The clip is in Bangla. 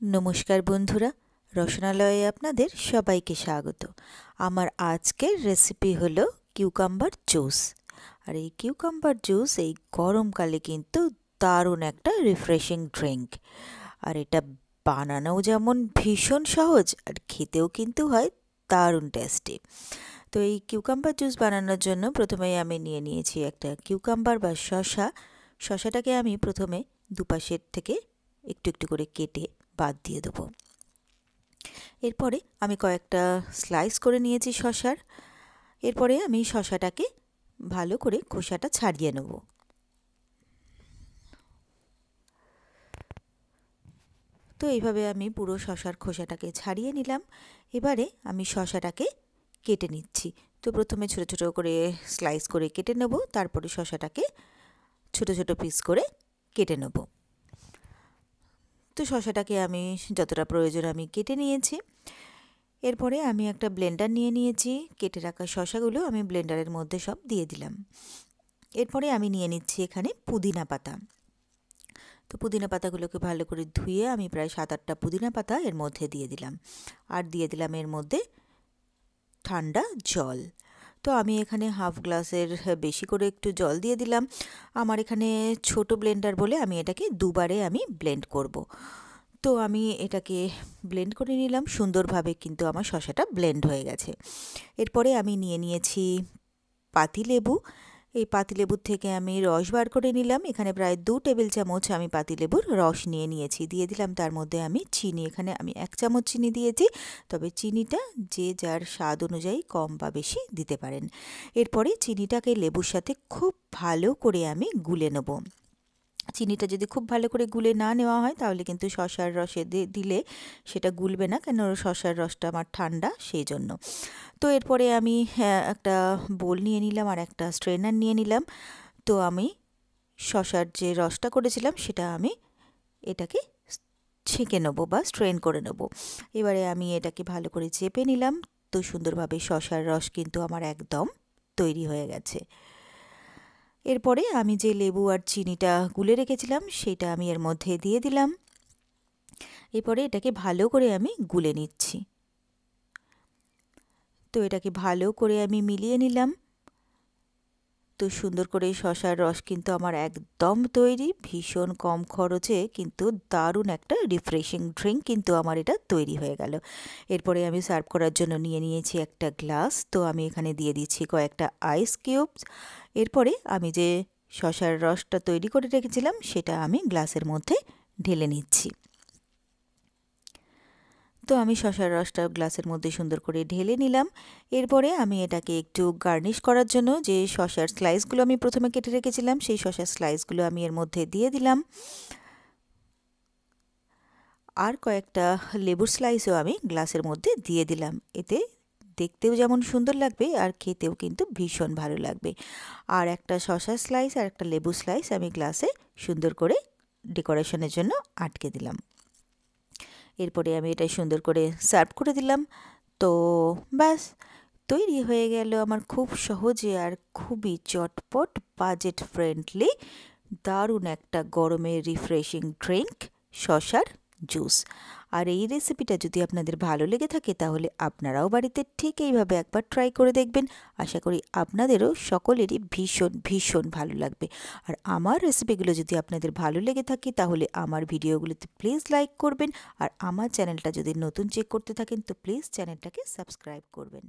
नमस्कार बंधुरा रसनालये आपनादेर सबाइके स्वागत। आमार आजकेर रेसिपि हलो किउकाम्बर जूस। और ये किउकाम्बर जूस এই গরমকালে কিন্তু দারুণ একটা রিফ্রেশিং ড্রিঙ্ক। আর এটা বানানোও যেমন ভীষণ সহজ আর খেতেও কিন্তু হয় দারুণ টেস্টি। তো এই কিউকাম্বার জুস বানানোর জন্য প্রথমেই আমি নিয়ে নিয়েছি একটা কিউকাম্বার বা শসা। শসাটাকে আমি প্রথমে দুপাশের থেকে একটু একটু করে কেটে বাদ দিয়ে দেবো। এরপরে আমি কয়েকটা স্লাইস করে নিয়েছি শসার। এরপরে আমি শসাটাকে ভালো করে খোসাটা ছাড়িয়ে নেব। তো এইভাবে আমি পুরো শসার খোসাটাকে ছাড়িয়ে নিলাম। এবারে আমি শসাটাকে কেটে নিচ্ছি। তো প্রথমে ছোট ছোট করে স্লাইস করে কেটে নেব, তারপরে শসাটাকে ছোট ছোট পিস করে কেটে নেব। তো শসাটাকে আমি যতটা প্রয়োজন আমি কেটে নিয়েছি। এরপরে আমি একটা ব্লেন্ডার নিয়ে নিয়েছি। কেটে রাখা শসাগুলো আমি ব্লেন্ডারের মধ্যে সব দিয়ে দিলাম। এরপরে আমি নিয়ে নিচ্ছি এখানে পুদিনা পাতা। তো পুদিনা পাতাগুলোকে ভালো করে ধুয়ে আমি প্রায় 7-8টা পুদিনা পাতা এর মধ্যে দিয়ে দিলাম। আর দিয়ে দিলাম এর মধ্যে ঠান্ডা জল। তো আমি এখানে হাফ গ্লাসের বেশি করে একটু জল দিয়ে দিলাম। আমার এখানে ছোট ব্লেন্ডার বলে আমি এটাকে দুবারে আমি ব্লেন্ড করব। তো আমি এটাকে ব্লেন্ড করে নিলাম সুন্দরভাবে, কিন্তু আমার শসাটা ব্লেন্ড হয়ে গেছে। এরপরে আমি নিয়ে নিয়েছি পাতিলেবু। এই পাতিলেবুর থেকে আমি রস বার করে নিলাম। এখানে প্রায় 2 টেবিল চামচ আমি পাতিলেবুর রস নিয়ে নিয়েছি। দিয়ে দিলাম তার মধ্যে আমি চিনি। এখানে আমি 1 চামচ চিনি দিয়েছি, তবে চিনিটা যে যার স্বাদ অনুযায়ী কম বা বেশি দিতে পারেন। এরপরে চিনিটাকে লেবুর সাথে খুব ভালো করে আমি গুলে নেব। চিনিটা যদি খুব ভালো করে গুলে না নেওয়া হয় তাহলে কিন্তু শসার রসে দিলে সেটা গুলবে না, কেন শসার রসটা আমার ঠান্ডা, সেই জন্য। তো এরপরে আমি একটা বোল নিয়ে নিলাম আর একটা স্ট্রেনার নিয়ে নিলাম। তো আমি শসার যে রসটা করেছিলাম সেটা আমি এটাকে ছেঁকে নেবো বা স্ট্রেন করে নেব। এবারে আমি এটাকে ভালো করে চেপে নিলাম। তো সুন্দরভাবে শসার রস কিন্তু আমার একদম তৈরি হয়ে গেছে। এরপরে আমি যে লেবু আর চিনিটা গুলে রেখেছিলাম সেটা আমি এর মধ্যে দিয়ে দিলাম। এরপরে এটাকে ভালো করে আমি গুলে নিচ্ছি। তো এটাকে ভালো করে আমি মিলিয়ে নিলাম। তো সুন্দর করে শসার রস কিন্তু আমার একদম তৈরি। ভীষণ কম খরচে কিন্তু দারুণ একটা রিফ্রেশিং ড্রিঙ্ক কিন্তু আমার এটা তৈরি হয়ে গেল। এরপরে আমি সার্ভ করার জন্য নিয়ে নিয়েছি একটা গ্লাস। তো আমি এখানে দিয়ে দিচ্ছি কয়েকটা আইস কিউবস। এরপরে আমি যে শসার রসটা তৈরি করে রেখেছিলাম সেটা আমি গ্লাসের মধ্যে ঢেলে নিচ্ছি। তো আমি শসার রসটা গ্লাসের মধ্যে সুন্দর করে ঢেলে নিলাম। এরপরে আমি এটাকে একটু গার্নিশ করার জন্য যে শসার স্লাইসগুলো আমি প্রথমে কেটে রেখেছিলাম সেই শসার স্লাইসগুলো আমি এর মধ্যে দিয়ে দিলাম। আর কয়েকটা লেবুর স্লাইসও আমি গ্লাসের মধ্যে দিয়ে দিলাম। এতে দেখতেও যেমন সুন্দর লাগবে আর খেতেও কিন্তু ভীষণ ভালো লাগবে। আর একটা শসার স্লাইস আর একটা লেবু স্লাইস আমি গ্লাসে সুন্দর করে ডেকোরেশনের জন্য আটকে দিলাম। এরপরে আমি এটা সুন্দর করে সার্ভ করে দিলাম। তো ব্যাস তৈরি হয়ে গেল আমার খুব সহজে আর খুবই চটপট বাজেট ফ্রেন্ডলি দারুণ একটা গরমের রিফ্রেশিং ড্রিঙ্ক শসার জুস। আর এই রেসিপিটা যদি আপনাদের ভালো লেগে থাকে তাহলে আপনারাও বাড়িতে ঠিক এইভাবে একবার ট্রাই করে দেখবেন। আশা করি আপনাদেরও সকলেরই ভীষণ ভীষণ ভালো লাগবে। আর আমার রেসিপিগুলো যদি আপনাদের ভালো লেগে থাকে তাহলে আমার ভিডিওগুলোতে প্লিজ লাইক করবেন। আর আমার চ্যানেলটা যদি নতুন চেক করতে থাকেন তো প্লিজ চ্যানেলটাকে সাবস্ক্রাইব করবেন।